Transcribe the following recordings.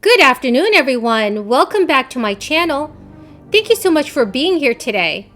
Good afternoon, everyone. Welcome back to my channel. Thank you so much for being here today.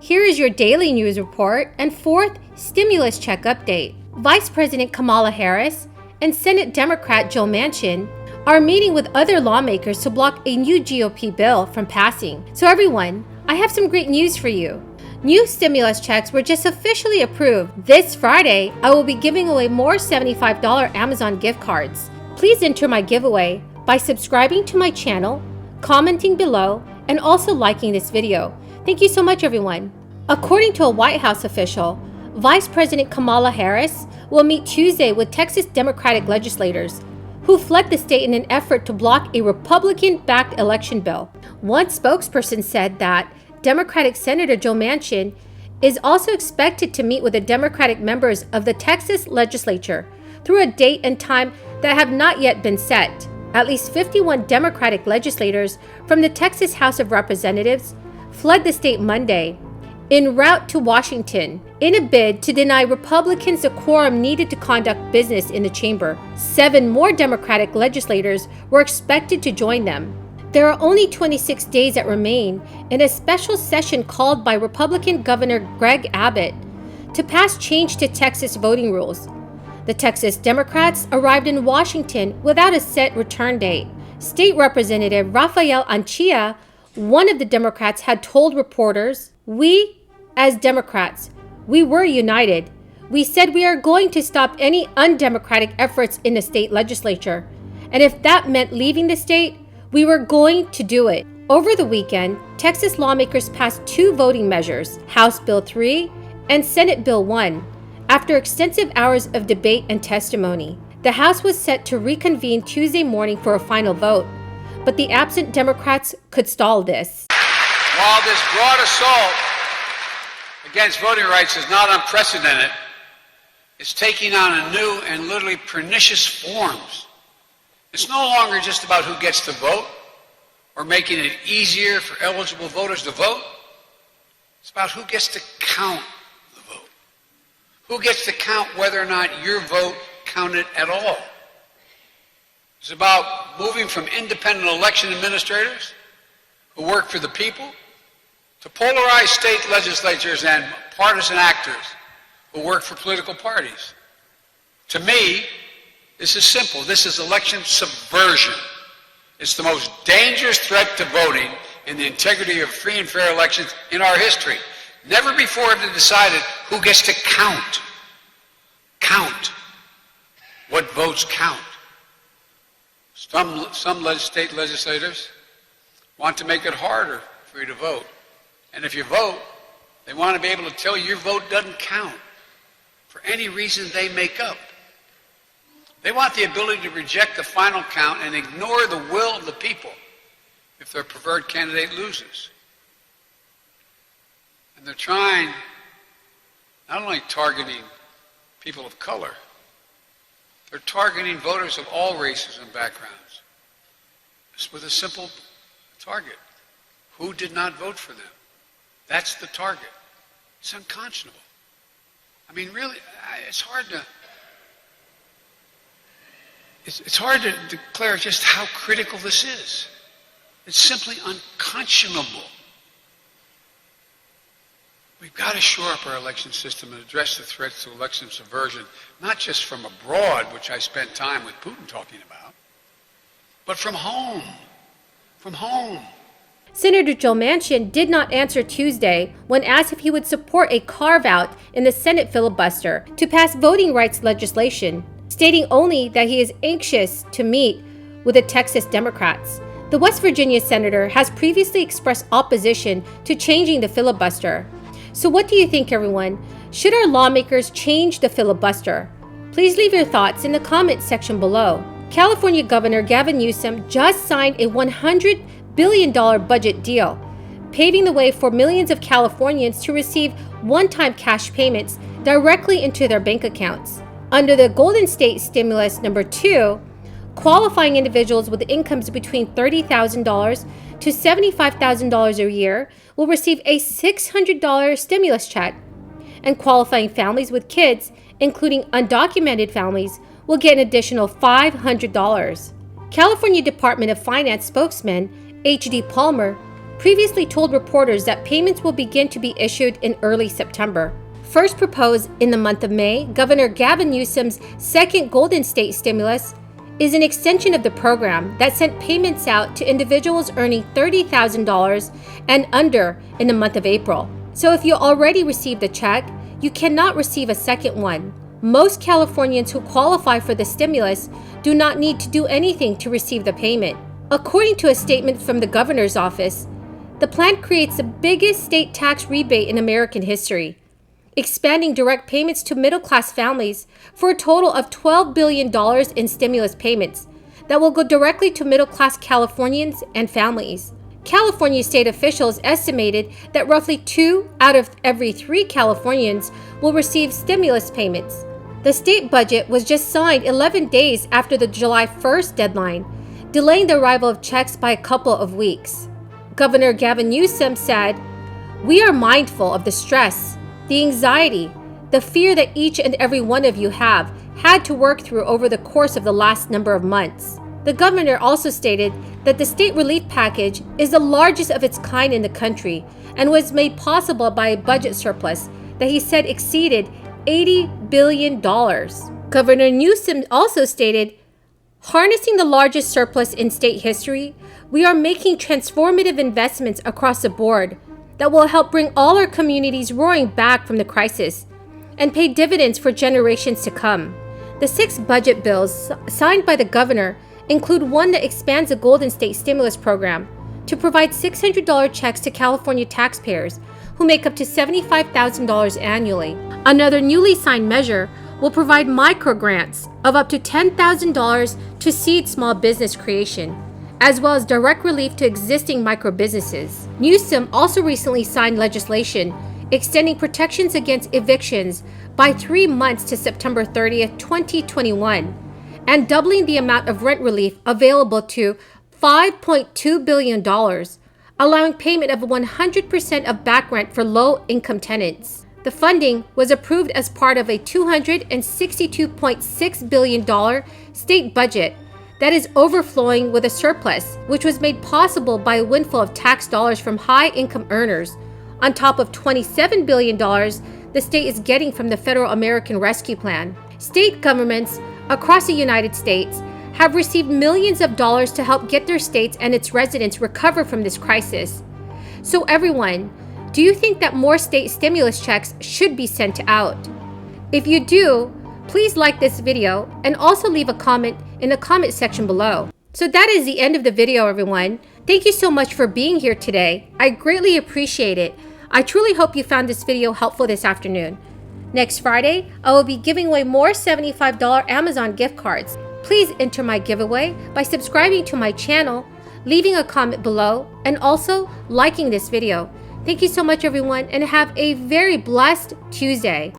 Here is your daily news report and fourth stimulus check update. Vice President Kamala Harris and Senate Democrat Joe Manchin are meeting with other lawmakers to block a new GOP bill from passing. So everyone, I have some great news for you. New stimulus checks were just officially approved. This Friday, I will be giving away more $75 Amazon gift cards. Please enter my giveaway by subscribing to my channel, commenting below, and also liking this video. Thank you so much, everyone. According to a White House official, Vice President Kamala Harris will meet Tuesday with Texas Democratic legislators who fled the state in an effort to block a Republican-backed election bill. One spokesperson said that Democratic Senator Joe Manchin is also expected to meet with the Democratic members of the Texas legislature through a date and time that have not yet been set. At least 51 Democratic legislators from the Texas House of Representatives fled the state Monday en route to Washington in a bid to deny Republicans the quorum needed to conduct business in the chamber. 7 more Democratic legislators were expected to join them. There are only 26 days that remain in a special session called by Republican Governor Greg Abbott to pass change to Texas voting rules. The Texas Democrats arrived in Washington without a set return date. State Representative Rafael Anchia, one of the Democrats, had told reporters, "We, as Democrats, we were united. We said we are going to stop any undemocratic efforts in the state legislature. And if that meant leaving the state, we were going to do it." Over the weekend, Texas lawmakers passed 2 voting measures, House Bill 3 and Senate Bill 1, after extensive hours of debate and testimony. The House was set to reconvene Tuesday morning for a final vote, but the absent Democrats could stall this. While this broad assault against voting rights is not unprecedented, it's taking on a new and literally pernicious forms. It's no longer just about who gets to vote or making it easier for eligible voters to vote. It's about who gets to count the vote. Who gets to count whether or not your vote counted at all. It's about moving from independent election administrators who work for the people to polarized state legislatures and partisan actors who work for political parties. To me, this is simple. This is election subversion. It's the most dangerous threat to voting and the integrity of free and fair elections in our history. Never before have they decided who gets to count. Count. What votes count. Some state legislators want to make it harder for you to vote. And if you vote, they want to be able to tell you your vote doesn't count for any reason they make up. They want the ability to reject the final count and ignore the will of the people if their preferred candidate loses. And they're trying, not only targeting people of color, they're targeting voters of all races and backgrounds. Just with a simple target. Who did not vote for them? That's the target. It's unconscionable. I mean, really, it's hard to declare just how critical this is. It's simply unconscionable. We've got to shore up our election system and address the threats to election subversion, not just from abroad, which I spent time with Putin talking about, but from home. From home. Senator Joe Manchin did not answer Tuesday when asked if he would support a carve-out in the Senate filibuster to pass voting rights legislation, stating only that he is anxious to meet with the Texas Democrats. The West Virginia senator has previously expressed opposition to changing the filibuster. So what do you think, everyone? Should our lawmakers change the filibuster? Please leave your thoughts in the comments section below. California Governor Gavin Newsom just signed a $100 billion budget deal, paving the way for millions of Californians to receive one-time cash payments directly into their bank accounts. Under the Golden State Stimulus Number 2, qualifying individuals with incomes between $30,000 to $75,000 a year will receive a $600 stimulus check, and qualifying families with kids, including undocumented families, will get an additional $500. California Department of Finance spokesman H.D. Palmer previously told reporters that payments will begin to be issued in early September. First proposed in the month of May, Governor Gavin Newsom's second Golden State stimulus is an extension of the program that sent payments out to individuals earning $30,000 and under in the month of April. So if you already received a check, you cannot receive a second one. Most Californians who qualify for the stimulus do not need to do anything to receive the payment. According to a statement from the governor's office, the plan creates the biggest state tax rebate in American history, expanding direct payments to middle-class families for a total of $12 billion in stimulus payments that will go directly to middle-class Californians and families. California state officials estimated that roughly 2 out of every 3 Californians will receive stimulus payments. The state budget was just signed 11 days after the July 1st deadline, delaying the arrival of checks by a couple of weeks. Governor Gavin Newsom said, "We are mindful of the stress, the anxiety, the fear that each and every one of you have had to work through over the course of the last number of months." The governor also stated that the state relief package is the largest of its kind in the country and was made possible by a budget surplus that he said exceeded $80 billion. Governor Newsom also stated, "Harnessing the largest surplus in state history, we are making transformative investments across the board that will help bring all our communities roaring back from the crisis and pay dividends for generations to come." The 6 budget bills signed by the governor include one that expands the Golden State stimulus program to provide $600 checks to California taxpayers who make up to $75,000 annually. Another newly signed measure will provide microgrants of up to $10,000 to seed small business creation, as well as direct relief to existing microbusinesses. Newsom also recently signed legislation extending protections against evictions by 3 months to September 30th, 2021, and doubling the amount of rent relief available to $5.2 billion, allowing payment of 100% of back rent for low-income tenants. The funding was approved as part of a $262.6 billion state budget that is overflowing with a surplus, which was made possible by a windfall of tax dollars from high-income earners, on top of $27 billion the state is getting from the Federal American Rescue Plan. State governments across the United States have received millions of dollars to help get their states and its residents recover from this crisis. So everyone, do you think that more state stimulus checks should be sent out? If you do, please like this video and also leave a comment in the comment section below. So that is the end of the video, everyone. Thank you so much for being here today. I greatly appreciate it. I truly hope you found this video helpful this afternoon. Next Friday, I will be giving away more $75 Amazon gift cards. Please enter my giveaway by subscribing to my channel, leaving a comment below, and also liking this video. Thank you so much, everyone, and have a very blessed Tuesday.